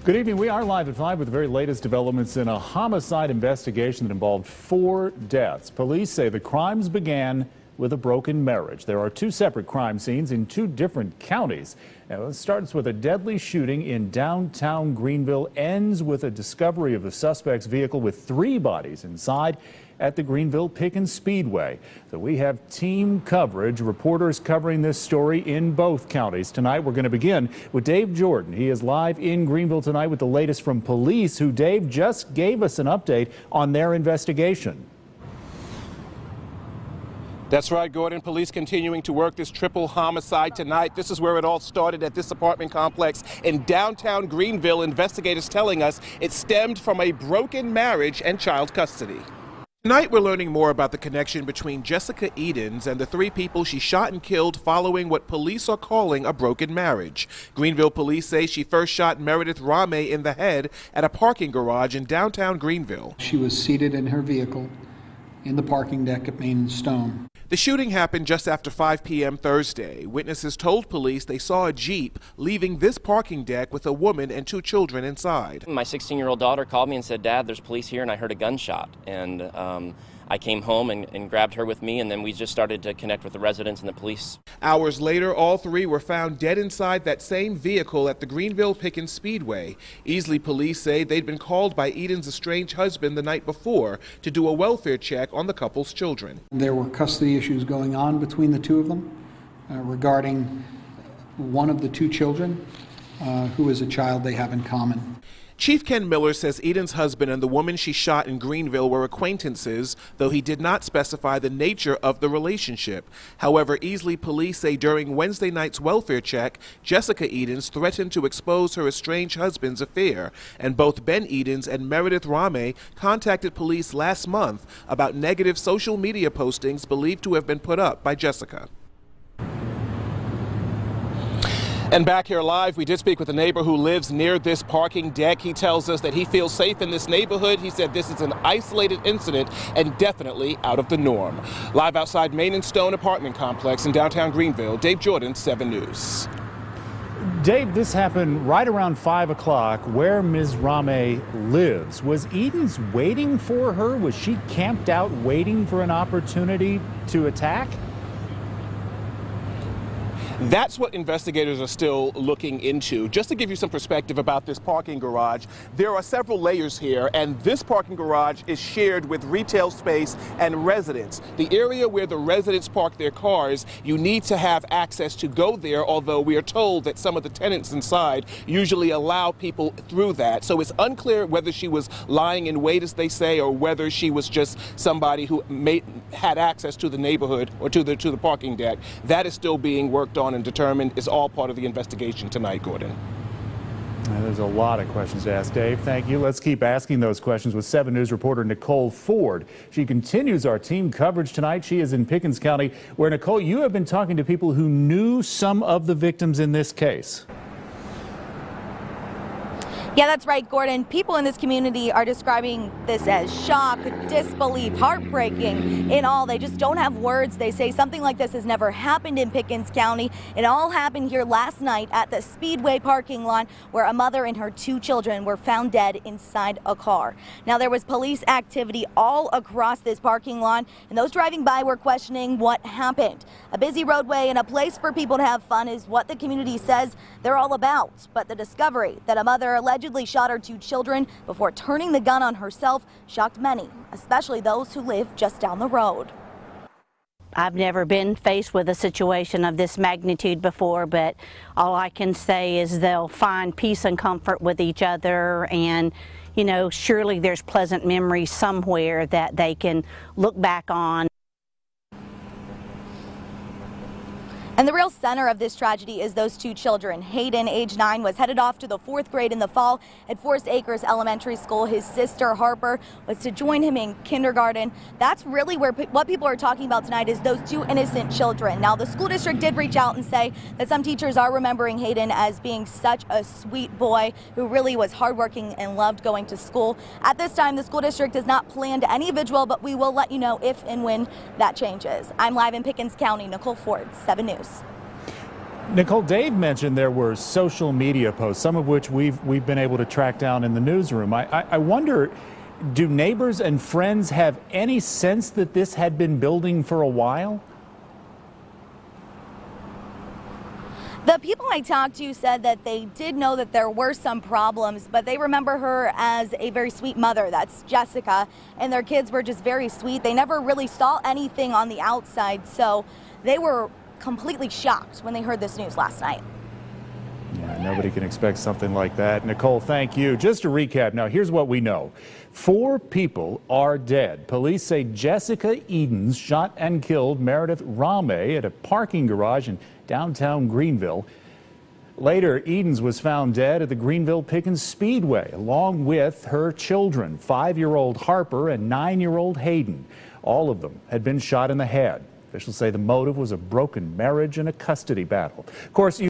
Good evening. We are live at 5 with the very latest developments in a homicide investigation that involved 4 deaths. Police say the crimes began with a broken marriage. There are 2 separate crime scenes in 2 different counties. Now, it starts with a deadly shooting in downtown Greenville, ends with a discovery of the suspect's vehicle with 3 bodies inside at the Greenville Pickens Speedway. So we have team coverage, reporters covering this story in both counties. Tonight we're going to begin with Dave Jordan. He is live in Greenville tonight with the latest from police, who, Dave, just gave us an update on their investigation. That's right, Gordon. Police continuing to work this triple homicide tonight. This is where it all started, at this apartment complex in downtown Greenville. Investigators telling us it stemmed from a broken marriage and child custody. Tonight we're learning more about the connection between Jessica Edens and the 3 people she shot and killed following what police are calling a broken marriage. Greenville police say she first shot Meredith Rame in the head at a parking garage in downtown Greenville. She was seated in her vehicle in the parking deck at Main and Stone. The shooting happened just after 5 p.m. Thursday. Witnesses told police they saw a Jeep leaving this parking deck with a woman and 2 children inside. My 16-year-old daughter called me and said, "Dad, there's police here," and I heard a gunshot. And I came home and grabbed her with me, and then we just started to connect with the residents and the police. Hours later, all 3 were found dead inside that same vehicle at the Greenville Pickens Speedway. Easley police say they'd been called by Edens' estranged husband the night before to do a welfare check on the couple's children. There were custody issues going on between the 2 of them regarding one of the 2 children, who is a child they have in common. Chief Ken Miller says Edens' husband and the woman she shot in Greenville were acquaintances, though he did not specify the nature of the relationship. However, Easley police say during Wednesday night's welfare check, Jessica Edens threatened to expose her estranged husband's affair, and both Ben Edens and Meredith Rame contacted police last month about negative social media postings believed to have been put up by Jessica. And back here live, we did speak with a neighbor who lives near this parking deck. He tells us that he feels safe in this neighborhood. He said this is an isolated incident and definitely out of the norm. Live outside Main and Stone apartment complex in downtown Greenville, Dave Jordan, 7 News. Dave, this happened right around 5 o'clock where Ms. Rame lives. Was Edens waiting for her? Was she camped out waiting for an opportunity to attack? That's what investigators are still looking into. Just to give you some perspective about this parking garage, there are several layers here, and this parking garage is shared with retail space and residents. The area where the residents park their cars, you need to have access to go there, although we are told that some of the tenants inside usually allow people through that. So it's unclear whether she was lying in wait, as they say, or whether she was just somebody who had access to the neighborhood or to the parking deck. That is still being worked on and determined. Is all part of the investigation tonight, Gordon. There's a lot of questions to ask, Dave. Thank you. Let's keep asking those questions with 7 News reporter Nicole Ford. She continues our team coverage tonight. She is in Pickens County, where, Nicole, you have been talking to people who knew some of the victims in this case. Yeah, that's right, Gordon. People in this community are describing this as shock, disbelief, heartbreaking. In all, they just don't have words. They say something like this has never happened in Pickens County. It all happened here last night at the Speedway parking lot, where a mother and her 2 children were found dead inside a car. Now, there was police activity all across this parking lot, and those driving by were questioning what happened. A busy roadway and a place for people to have fun is what the community says they're all about. But the discovery that a mother allegedly shot her 2 children before turning the gun on herself shocked many, especially those who live just down the road. I've never been faced with a situation of this magnitude before, but all I can say is they'll find peace and comfort with each other, and you know, surely there's pleasant memories somewhere that they can look back on. And the real center of this tragedy is those 2 children. Hayden, age 9, was headed off to the 4th grade in the fall at Forest Acres Elementary School. His sister, Harper, was to join him in kindergarten. That's really where what people are talking about tonight, is those 2 innocent children. Now, the school district did reach out and say that some teachers are remembering Hayden as being such a sweet boy who really was hardworking and loved going to school. At this time, the school district has not planned any vigil, but we will let you know if and when that changes. I'm live in Pickens County. Nicole Ford, 7 News. Nicole, Dave mentioned there were social media posts, some of which we've been able to track down in the newsroom. I wonder, do neighbors and friends have any sense that this had been building for a while? The people I talked to said that they did know that there were some problems, but they remember her as a very sweet mother. That's Jessica, and their kids were just very sweet. They never really saw anything on the outside, so they were completely shocked when they heard this news last night. Yeah, nobody can expect something like that. Nicole, thank you. Just to recap, now here's what we know. 4 people are dead. Police say Jessica Edens shot and killed Meredith Rame at a parking garage in downtown Greenville. Later, Edens was found dead at the Greenville Pickens Speedway, along with her children, 5-year-old Harper and 9-year-old Hayden. All of them had been shot in the head. Officials say the motive was a broken marriage and a custody battle. Of course,